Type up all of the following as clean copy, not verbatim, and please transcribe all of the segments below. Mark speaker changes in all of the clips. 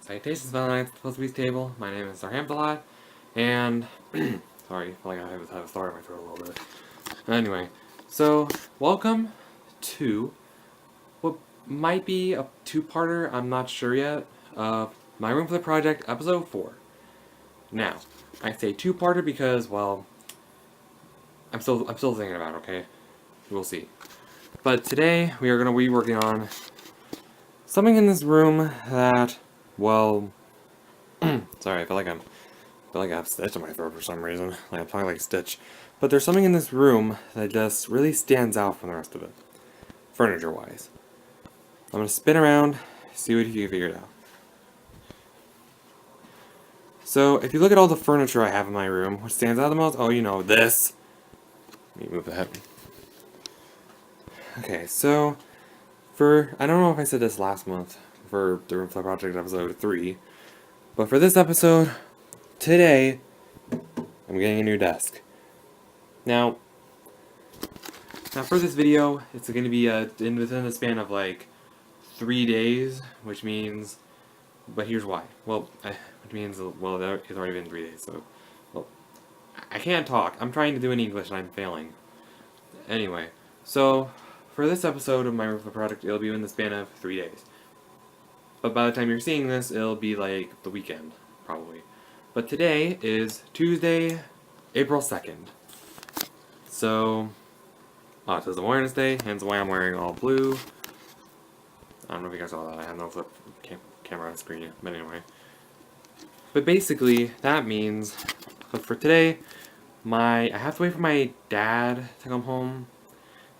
Speaker 1: Salutations, Valentine's Supposed table. My name is Sarhamdallah, and sorry, I feel like I have a thorn in my throat a little bit. Anyway, so welcome to what might be a two-parter. I'm not sure yet. My Room for the Project, episode 4. Now, I say two-parter because, well, I'm still thinking about it. Okay, we'll see. But today we are going to be working on something in this room that, well, sorry, I feel like I have Stitch in my throat for some reason. Like I'm talking like Stitch. But there's something in this room that just really stands out from the rest of it, furniture-wise. I'm gonna spin around, see what you can figure it out. So, if you look at all the furniture I have in my room, what stands out the most? Oh, you know, this. Let me move that. Okay, so, I don't know if I said this last month, for the Room for the Project episode 3, but for this episode, today, I'm getting a new desk. Now for this video, it's going to be within the span of like 3 days, which means, but here's why. Well, which means, well, it's already been 3 days, so, well, I can't talk. I'm trying to do it in English and I'm failing. Anyway, so, for this episode of my Room for the Project, it'll be in the span of 3 days. But by the time you're seeing this, it'll be like the weekend, probably. But today is Tuesday, April 2nd. So, it says Awareness Day, hence why I'm wearing all blue. I don't know if you guys saw that, I have no flip camera on screen yet, but anyway. But basically, that means, for today, I have to wait for my dad to come home,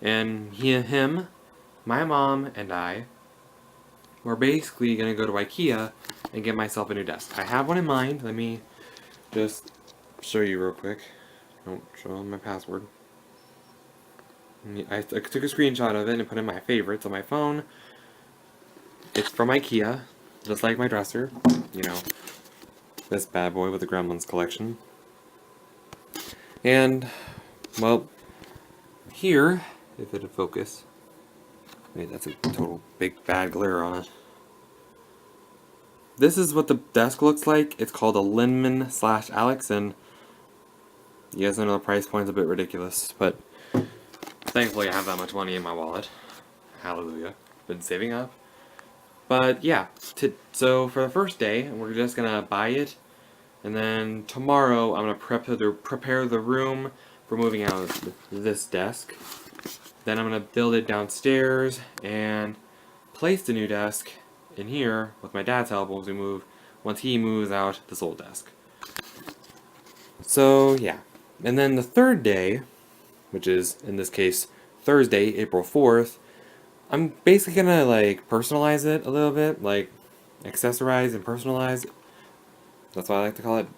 Speaker 1: and him, my mom, and I, we're basically gonna go to IKEA and get myself a new desk. I have one in mind, let me just show you real quick. Don't show my password. I took a screenshot of it and put in my favorites on my phone. It's from IKEA, just like my dresser. You know, this bad boy with the Gremlins collection. And, well, here, if it'd focus. Wait, that's a total big bad glare on it. This is what the desk looks like. It's called a Linman/Alex, and you guys know the price point's a bit ridiculous, but thankfully I have that much money in my wallet. Hallelujah. Been saving up. But yeah, so for the first day, we're just gonna buy it, and then tomorrow I'm gonna prepare the room for moving out this desk. Then I'm gonna build it downstairs and place the new desk in here with my dad's help once he moves out this old desk. So yeah, and then the third day, which is in this case Thursday, April 4th, I'm basically gonna like personalize it a little bit, like accessorize and personalize. That's what I like to call it.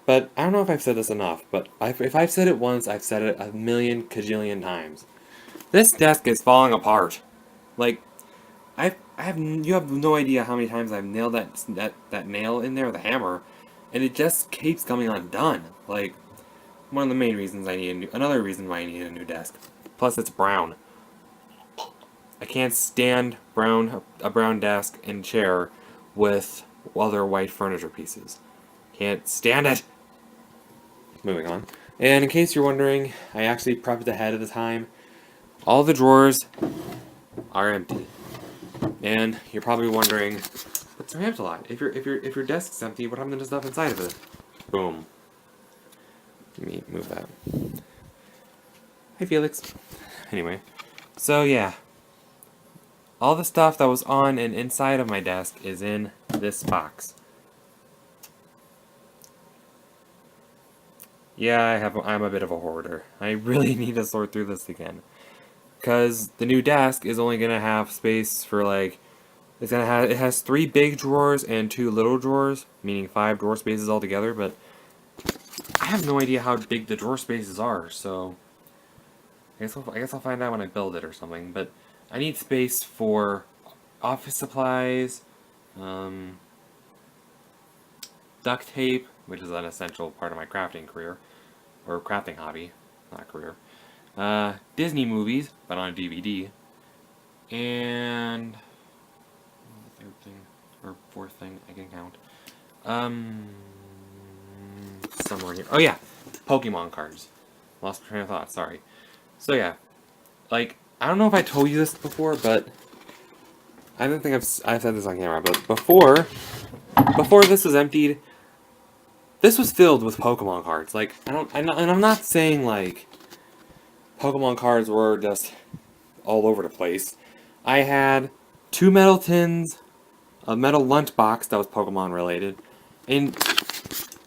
Speaker 1: But I don't know if I've said this enough, but if I've said it once, I've said it a million kajillion times. This desk is falling apart. Like, you have no idea how many times I've nailed that nail in there with a hammer, and it just keeps coming undone. Like, one of the main reasons another reason why I need a new desk. Plus, it's brown. I can't stand a brown desk and chair with other white furniture pieces. Can't stand it! Moving on. And in case you're wondering, I actually prepped ahead of the time. All the drawers are empty. And you're probably wondering, but Samantha, if your desk's empty, what happened to the stuff inside of it? Boom. Let me move that. Hi, Felix. Anyway, so yeah. All the stuff that was on and inside of my desk is in this box. Yeah, I'm a bit of a hoarder. I really need to sort through this again. Because the new desk is only gonna have space for like, it has 3 big drawers and 2 little drawers, meaning 5 drawer spaces altogether, but I have no idea how big the drawer spaces are, so I guess I'll find out when I build it or something, but I need space for office supplies, duct tape, which is an essential part of my crafting career, or crafting hobby, not career, Disney movies, but on a DVD, and the third thing, or fourth thing I can count. Somewhere here. Oh yeah, Pokemon cards. Lost my train of thought. Sorry. So yeah, like I don't know if I told you this before, but I don't think I've said this on camera. But before this was emptied, this was filled with Pokemon cards. Like and I'm not saying like Pokemon cards were just all over the place. I had 2 metal tins, a metal lunchbox that was Pokemon related, and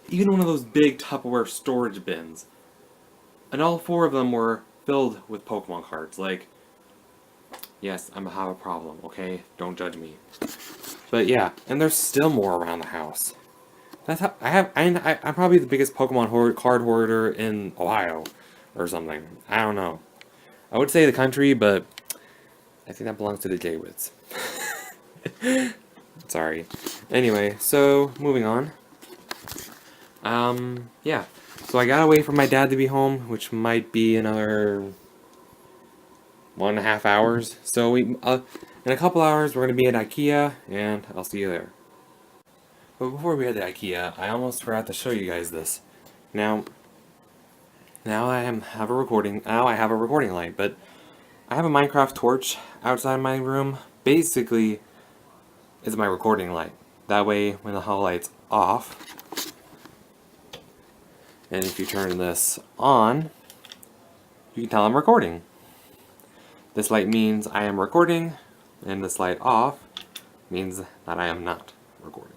Speaker 1: even one of those big Tupperware storage bins. And all 4 of them were filled with Pokemon cards. Like, yes, I have a problem, okay? Don't judge me. But yeah, and there's still more around the house. That's how I'm probably the biggest Pokemon card hoarder in Ohio, or something. I don't know. I would say the country, but I think that belongs to the Jaywitz. Sorry. Anyway, so moving on. Yeah. So I gotta wait for my dad to be home, which might be another 1.5 hours. So in a couple hours, we're gonna be at IKEA, and I'll see you there. But before we head to IKEA, I almost forgot to show you guys this. Now I have a recording light, but I have a Minecraft torch outside my room. Basically, it's my recording light. That way, when the hall light's off, and if you turn this on, you can tell I'm recording. This light means I am recording, and this light off means that I am not recording.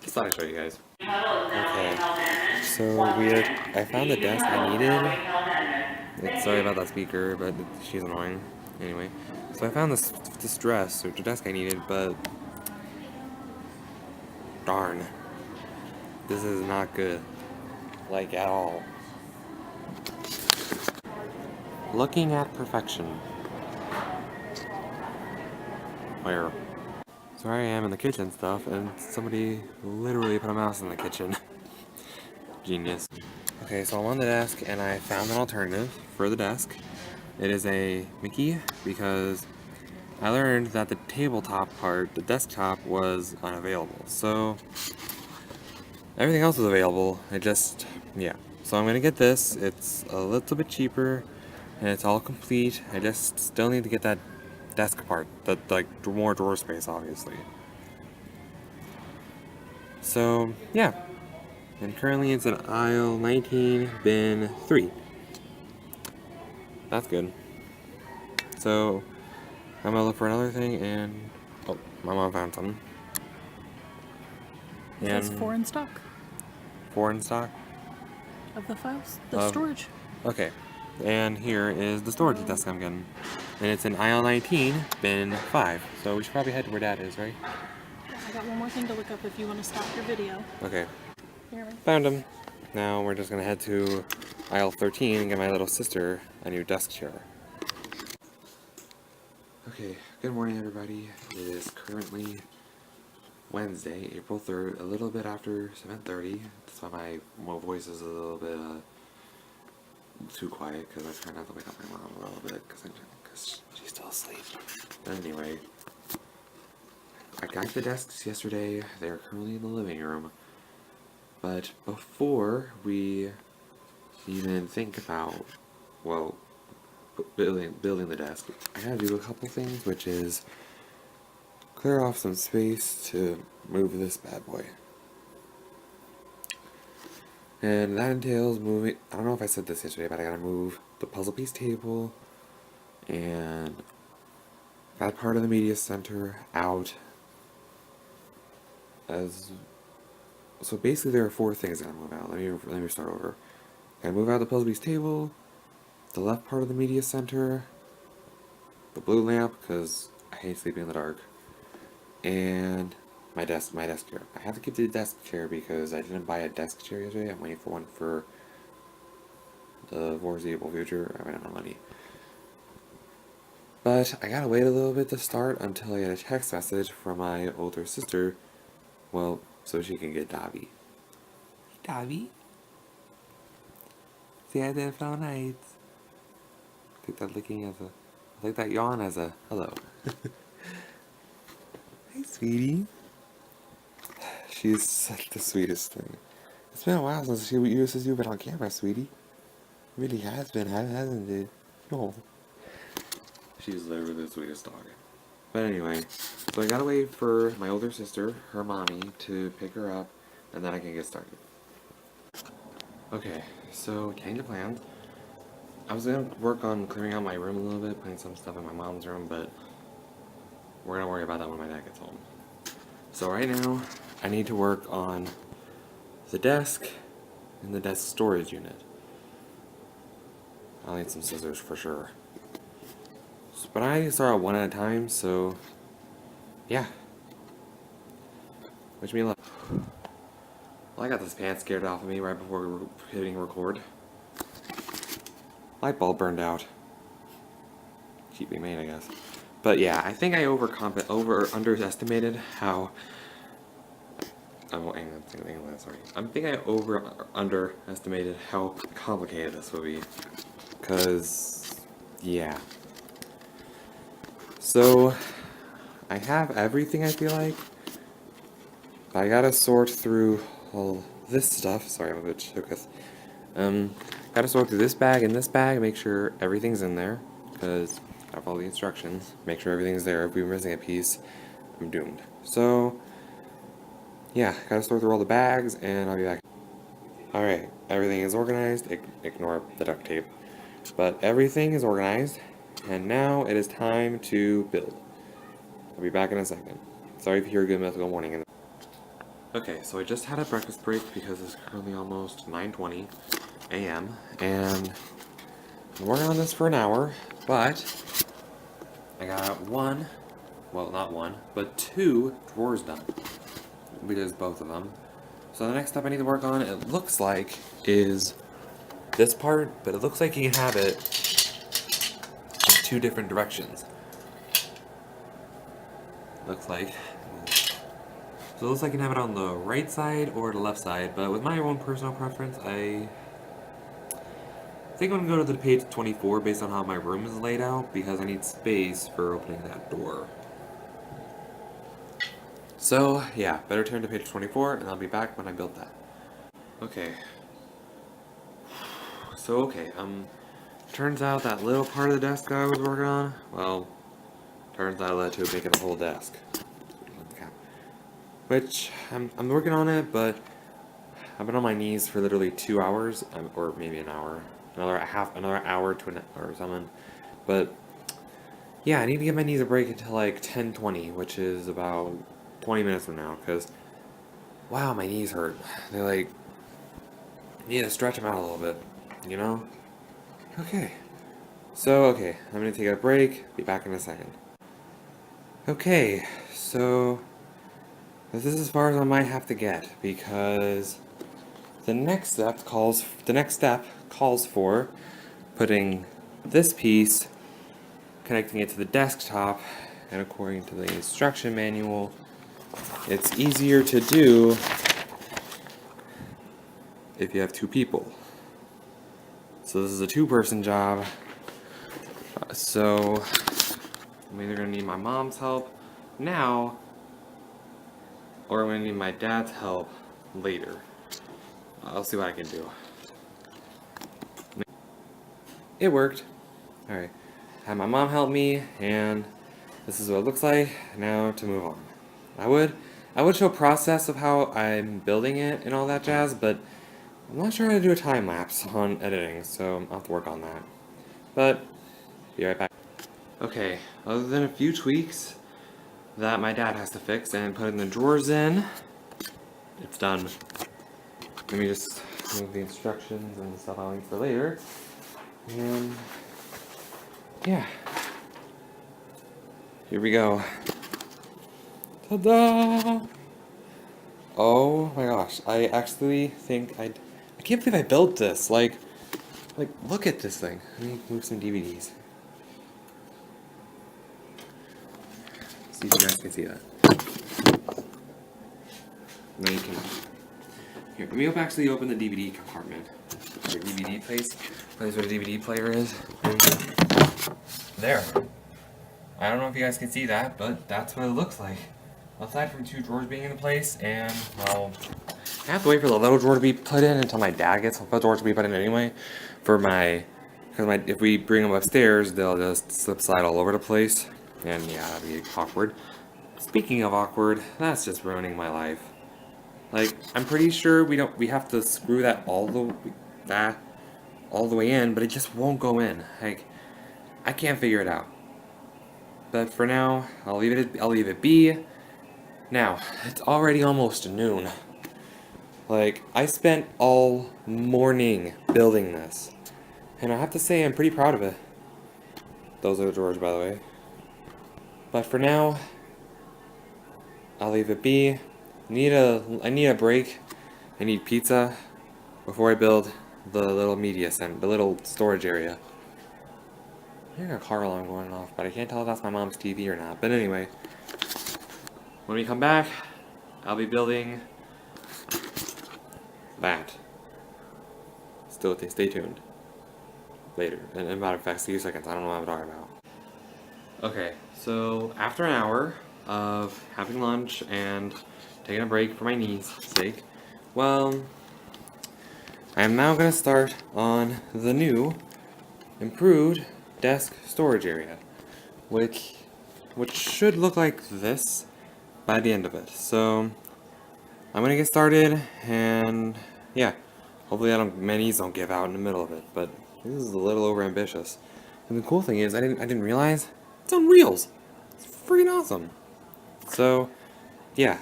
Speaker 1: Just thought I'd show you guys. Okay, so I found the desk I needed. Sorry about that speaker, but she's annoying. Anyway, so I found this dress, or the desk I needed, but darn, this is not good, like at all. Looking at perfection. Where? So here I am in the kitchen stuff, and somebody literally put a mouse in the kitchen. Genius. Okay, so I'm on the desk, and I found an alternative for the desk. It is a Mickey, because I learned that the tabletop part, the desktop, was unavailable. So everything else was available. Yeah. So I'm gonna get this. It's a little bit cheaper, and it's all complete. I just still need to get that desk part, like more drawer space, obviously. So yeah, and currently it's in aisle 19, bin 3. That's good. So I'm gonna look for another thing, and oh, my mom found something.
Speaker 2: It says 4 in stock.
Speaker 1: 4 in stock?
Speaker 2: Of the files, the storage.
Speaker 1: Okay, and here is the storage desk I'm getting. And it's in aisle 19, bin 5. So we should probably head to where Dad is, right?
Speaker 2: I got one more thing to look up if you want to stop your video.
Speaker 1: Okay.
Speaker 2: Here.
Speaker 1: Found him. Now we're just gonna head to aisle 13 and get my little sister a new desk chair. Okay, good morning everybody. It is currently Wednesday, April 3rd, a little bit after 7:30. That's why my voice is a little bit too quiet, because I try not to wake up my mom a little bit, because she's still asleep. But anyway, I got the desks yesterday. They're currently in the living room. But before we even think about, well, building the desk, I gotta do a couple things, which is clear off some space to move this bad boy. And that entails moving, I don't know if I said this yesterday, but I gotta move the puzzle piece table and that part of the media center out. So basically there are 4 things that I move out. Let me start over. I move out the puzzle piece table, the left part of the media center, the blue lamp, because I hate sleeping in the dark, and my desk chair. I have to keep the desk chair because I didn't buy a desk chair yesterday. I'm waiting for one for the foreseeable future. I ran out of money. But I gotta wait a little bit to start until I get a text message from my older sister. Well, so she can get Dobby. Dobby? Say hi there, Fellow Knights. Take that licking as a... I like that yawn as a hello. sweetie. She's like the sweetest thing. It's been a while since you've been on camera, sweetie. It really has been, hasn't it? Oh. She's literally the sweetest dog. But anyway, so I gotta wait for my older sister, her mommy, to pick her up, and then I can get started. Okay, so change of plans. I was gonna work on clearing out my room a little bit, putting some stuff in my mom's room, but we're gonna worry about that when my dad gets home. So right now, I need to work on the desk and the desk storage unit. I'll need some scissors for sure. But I need to start out one at a time, so yeah. Wish me luck. Well, I got this pan scared off of me right before we were hitting record. Light bulb burned out. Cheaply made, I guess. But yeah, I think I underestimated how. Sorry. I think I underestimated how complicated this would be. Cause yeah. So I have everything, I feel like. But I gotta sort through all this stuff. Sorry, I'm a bit shooketh. Gotta sort through this bag and this bag, make sure everything's in there. Because I have all the instructions. Make sure everything's there. If we're missing a piece, I'm doomed. So yeah, gotta sort through all the bags and I'll be back. Alright, everything is organized. Ignore the duct tape. But everything is organized. And now it is time to build. I'll be back in a second. Sorry if you hear a good mythical morning. Okay, so I just had a breakfast break because it's currently almost 9:20 a.m. and I'm working on this for an hour, but I got not one, but 2 drawers done. We did both of them. So the next step I need to work on, it looks like, is this part, but it looks like you can have it in 2 different directions. Looks like. So it looks like you can have it on the right side or the left side, but with my own personal preference, I think I'm going to go to the page 24 based on how my room is laid out, because I need space for opening that door. So, yeah, better turn to page 24, and I'll be back when I build that. Okay. So, turns out that little part of the desk I was working on, well, turns out it led to making a whole desk. Which, I'm working on it, but I've been on my knees for literally 2 hours, or maybe an hour. Another hour to or something. But, yeah, I need to give my knees a break until like 10:20, which is about 20 minutes from now, because, wow, my knees hurt. They like, need to stretch them out a little bit, you know? Okay. So, I'm gonna take a break, be back in a second. Okay, so this is as far as I might have to get, because the next step calls for putting this piece, connecting it to the desktop, and according to the instruction manual, it's easier to do if you have 2 people. So this is a 2-person job, so I'm either going to need my mom's help now, or I'm going to need my dad's help later. I'll see what I can do. It worked. Alright. Had my mom help me, and this is what it looks like. Now to move on. I would show a process of how I'm building it and all that jazz, but I'm not sure how to do a time lapse on editing, so I'll have to work on that. But, be right back. Okay, other than a few tweaks that my dad has to fix and putting the drawers in, it's done. Let me just move the instructions and stuff I'll need for later. And yeah. Here we go. Ta-da! Oh my gosh, I actually think I can't believe I built this. Like, look at this thing. Let me move some DVDs. See if you guys can see that. No, you cannot. Here, let me actually open the DVD compartment. Or DVD place where the DVD player is. There. I don't know if you guys can see that, but that's what it looks like. aside from 2 drawers being in place, and, well, I have to wait for the little drawer to be put in until my dad gets the drawer to be put in anyway, because if we bring them upstairs, they'll just slide all over the place, and yeah, that'd be awkward. Speaking of awkward, that's just ruining my life. Like, I'm pretty sure we have to screw that all the way in, but it just won't go in. Like, I can't figure it out. But for now, I'll leave it be. Now, it's already almost noon. Like, I spent all morning building this. And I have to say, I'm pretty proud of it. Those are the drawers, by the way. But for now, I'll leave it be. I need a break. I need pizza before I build the little media center, the little storage area. I hear a car alarm going off, but I can't tell if that's my mom's TV or not. But anyway, when we come back, I'll be building that. Stay tuned. Later, in about a few seconds. I don't know what I'm talking about. Okay, so after an hour of having lunch and taking a break for my knees' sake, well, I am now going to start on the new, improved desk storage area, which should look like this by the end of it. So I'm gonna get started, and yeah, hopefully my knees don't give out in the middle of it. But this is a little over ambitious. And the cool thing is, I didn't realize it's on wheels. It's freaking awesome. So yeah,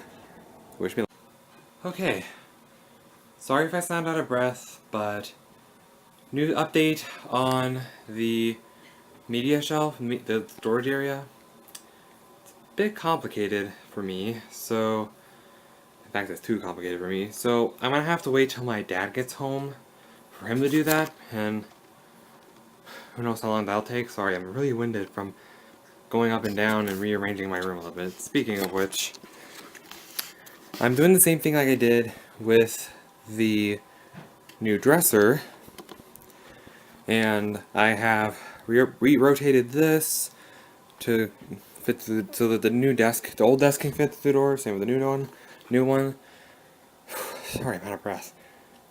Speaker 1: wish me luck. Okay, sorry if I sound out of breath, but new update on the media shelf, the storage area. It's a bit complicated for me, so in fact it's too complicated for me, so I'm gonna have to wait till my dad gets home for him to do that, and who knows how long that'll take. Sorry, I'm really winded from going up and down and rearranging my room a little bit. Speaking of which, I'm doing the same thing like I did with the new dresser, and I have re-rotated this to fit so that the old desk can fit through the door. Same with the new one. Sorry, I'm out of breath.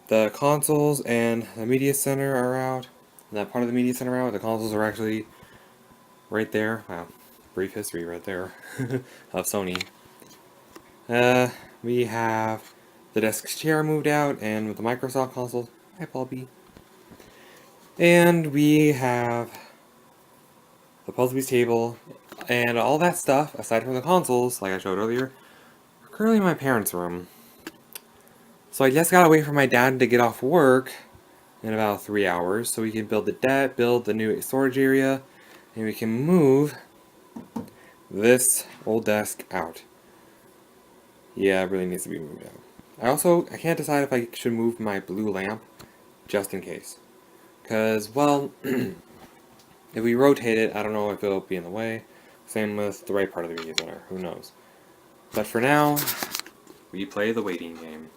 Speaker 1: The consoles and the media center are out. And that part of the media center out. The consoles are actually right there. Wow, brief history right there of Sony. We have the desk chair moved out, and with the Microsoft console, hi Paul. And we have the Puzzlebee's table, and all that stuff, aside from the consoles, like I showed earlier, are currently in my parents' room. So I just gotta wait for my dad to get off work in about 3 hours, so we can build the new storage area, and we can move this old desk out. Yeah, it really needs to be moved out. I can't decide if I should move my blue lamp, just in case. Because, well, if we rotate it, I don't know if it'll be in the way. Same with the right part of the media center, who knows. But for now, we play the waiting game.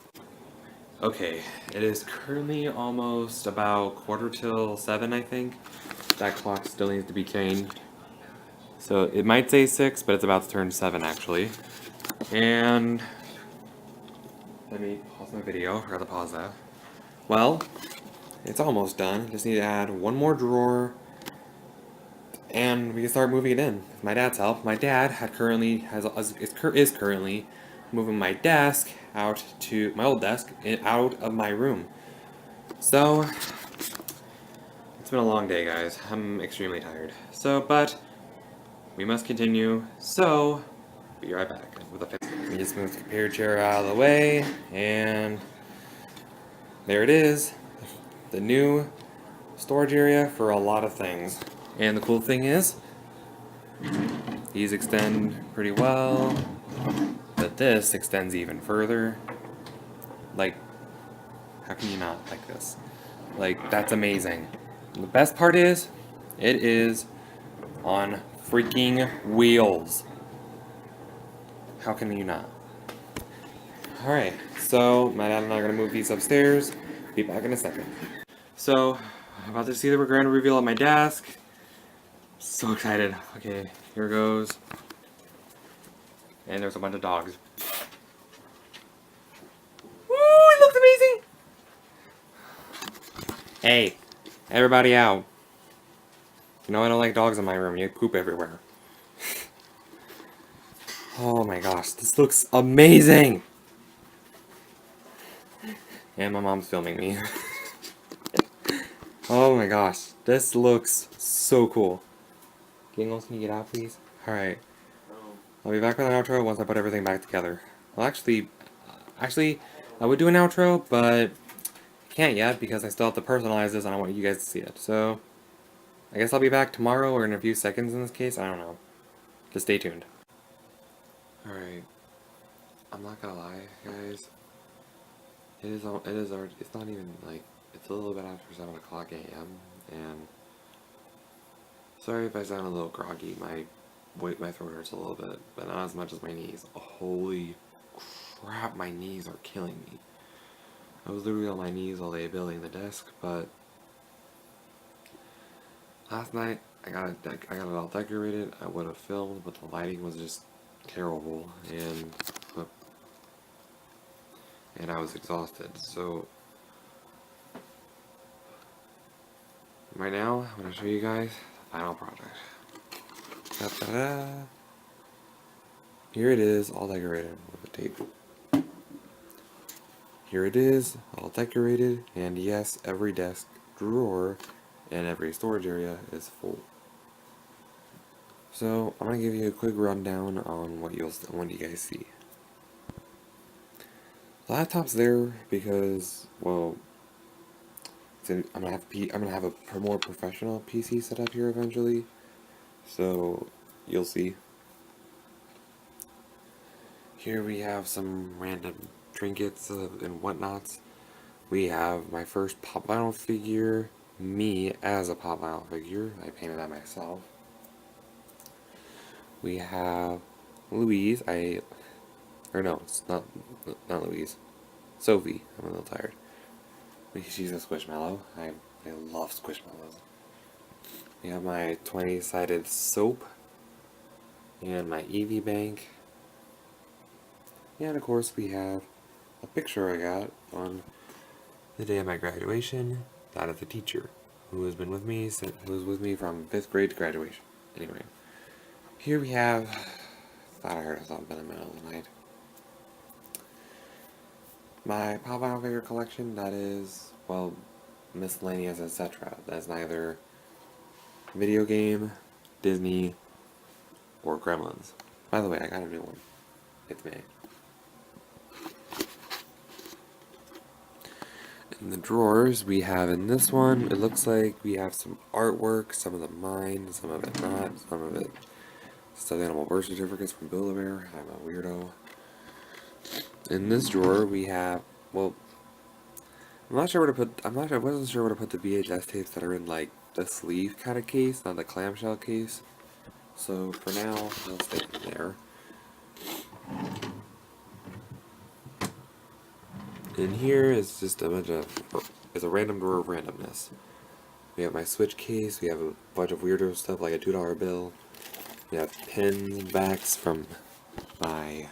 Speaker 1: Okay, it is currently almost about 7:15, I think. That clock still needs to be changed. So it might say 6, but it's about to turn 7 actually. And let me pause my video, or rather pause that. Well, it's almost done. Just need to add one more drawer, and we can start moving it in with my dad's help. My dad is currently moving my desk out to my old desk out of my room. So it's been a long day, guys. I'm extremely tired. But we must continue. So be right back with a fix. We just move the computer chair out of the way, and there it is. The new storage area for a lot of things. And the cool thing is, these extend pretty well, but this extends even further. Like, how can you not like this? Like, that's amazing. And the best part is, it is on freaking wheels. How can you not? Alright, so my dad and I are going to move these upstairs. Be back in a second. So, I'm about to see the grand reveal at my desk. So excited. Okay, here goes. And there's a bunch of dogs. Woo! It looks amazing! Hey, everybody out. You know I don't like dogs in my room. You poop everywhere. Oh my gosh, this looks amazing! And my mom's filming me. Oh my gosh, this looks so cool. Gingles, can you get out, please? Alright. I'll be back with an outro once I put everything back together. Well, actually, I would do an outro, but can't yet because I still have to personalize this and I want you guys to see it. So, I guess I'll be back tomorrow or in a few seconds in this case. I don't know. Just stay tuned. Alright. I'm not gonna lie, guys. It's not even like, it's a little bit after 7 o'clock a.m. and sorry if I sound a little groggy. My throat hurts a little bit, but not as much as my knees. Holy crap, my knees are killing me. I was literally on my knees all day building the desk, but last night I got it all decorated. I would have filmed, but the lighting was just terrible, and I was exhausted. So right now, I'm gonna show you guys the final project. Ta-da-da. Here it is, all decorated with a tape. Here it is, all decorated, and yes, every desk, drawer, and every storage area is full. So, I'm gonna give you a quick rundown on what you guys see. The laptop's there because, well, I'm gonna have a more professional PC set up here eventually. So, you'll see. Here we have some random trinkets and whatnots. We have my first Pop Vinyl figure, me as a Pop Vinyl figure. I painted that myself. We have Louise. Or no, it's not Louise. Sophie. I'm a little tired. She's a Squishmallow. I love Squishmallows. We have my 20-sided soap. And my Eevee bank. And of course we have a picture I got on the day of my graduation. That of the teacher who has been with me from 5th grade to graduation. Anyway, here we have. Thought I heard something in the middle of the night. My Pop Vinyl figure collection. That is, well, miscellaneous, etc. That's neither video game, Disney, or Gremlins. By the way, I got a new one. It's me. In the drawers we have in this one, it looks like we have some artwork, some of it mine, some of it not, some of it stuffed animal birth certificates from Build-A-Bear. I'm a weirdo. In this drawer we have, well, I wasn't sure where to put the VHS tapes that are in like the sleeve kind of case, not the clamshell case. So for now, they'll stay in there. In here is just it's a random drawer of randomness. We have my Switch case, we have a bunch of weirdo stuff like a $2 bill. We have pins and backs from my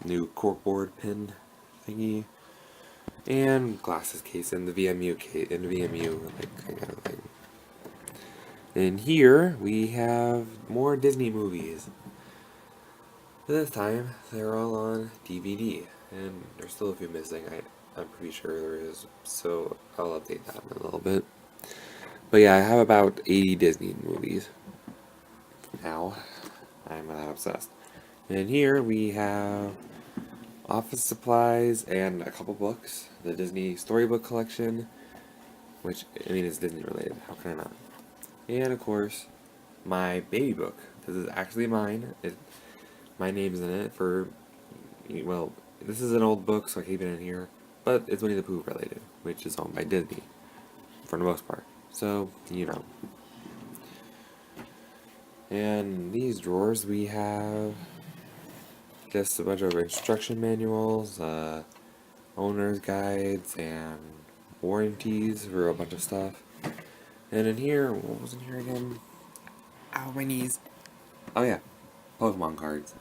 Speaker 1: new corkboard pin thingy. And glasses case and the VMU like kind of thing. In here we have more Disney movies. This time they're all on DVD. And there's still a few missing, I'm pretty sure there is, so I'll update that in a little bit. But yeah, I have about 80 Disney movies. Now, I'm that obsessed. And here we have office supplies and a couple books. The Disney Storybook Collection, which, I mean, is Disney related, how can I not? And of course, my baby book. This is actually mine. My name's in it for, well, this is an old book, so I keep it in here, but it's Winnie the Pooh related, which is owned by Disney, for the most part, so, you know. And these drawers, we have just a bunch of instruction manuals, owner's guides, and warranties for a bunch of stuff. And in here, what was in here again? Ow, my knees. Oh yeah, Pokemon cards.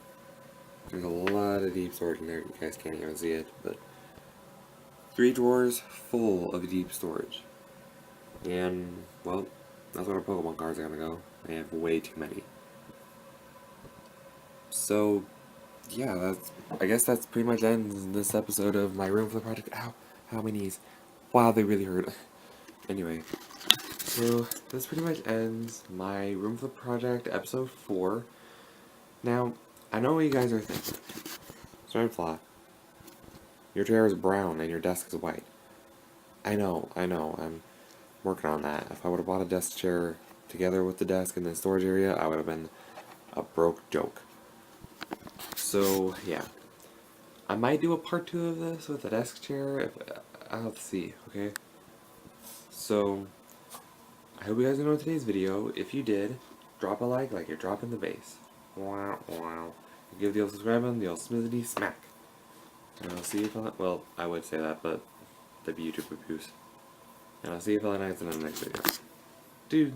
Speaker 1: There's a lot of deep storage in there. You guys can't even see it, but 3 drawers full of deep storage. And, well, that's where our Pokemon cards are gonna go. I have way too many. So, yeah, I guess that's pretty much ends this episode of my room flip project. Ow, how my knees. Wow, they really hurt. Anyway, so this pretty much ends my room flip project, episode 4. Now, I know what you guys are thinking. Stormfly, your chair is brown and your desk is white. I know, I'm working on that. If I would have bought a desk chair together with the desk in the storage area, I would have been a broke joke. So, yeah. I might do a part 2 of this with a desk chair. I'll have to see, okay? So, I hope you guys enjoyed today's video. If you did, drop a like you're dropping the bass. Wow, wow. Give the old subscribe button the old smithity smack. And I'll see you for well, I would say that, but that'd be YouTube abuse. And I'll see you for the next in the next video. Dude.